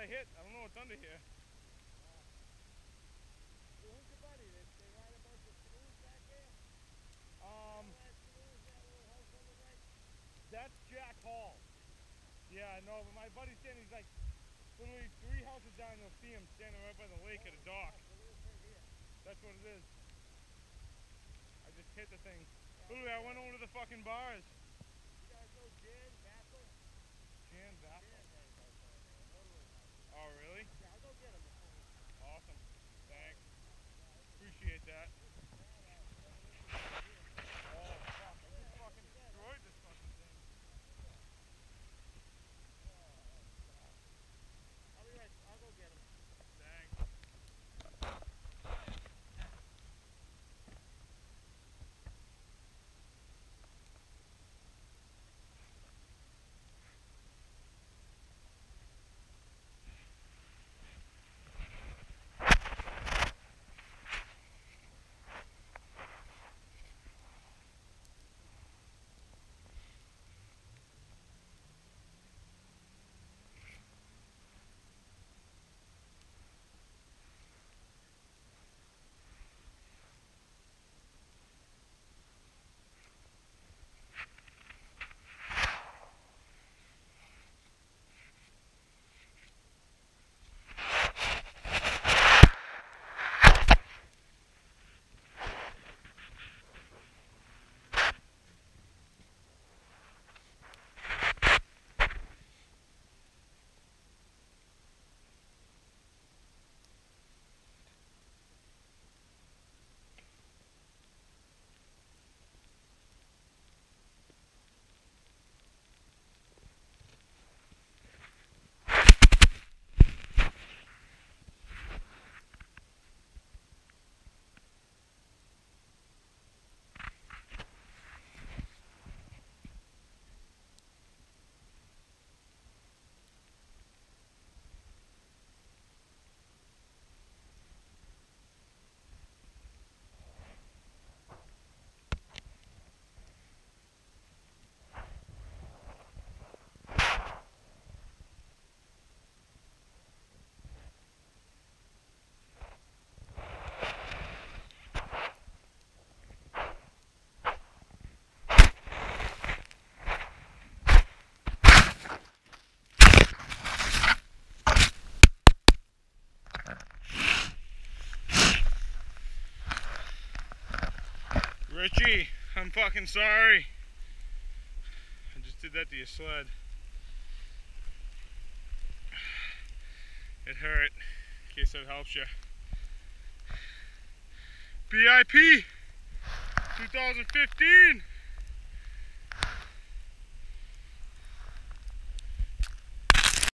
hit. I don't know what's under here. So who's your buddy? They ride a bunch of canoes back here? Canoes, that little house on the right? That's Jack Hall. Yeah, I know, but my buddy's saying he's like literally 3 houses down, you'll see him standing right by the lake at a dock. So it is right here. That's what it is. I just hit the thing. Literally, I went over to the fucking bars. You guys know Jan Vassal? Jan Vassal. Jan hangs out down there, Rotary House. Oh, really? Yeah, I'll go get him before we... Awesome. Thanks. Appreciate that. Oh, fuck. I just fucking destroyed this fucking thing. I'll be right. I'll go get him. Thanks. Richie, I'm fucking sorry. I just did that to your sled. It hurt, in case that helps you. BIP 2015.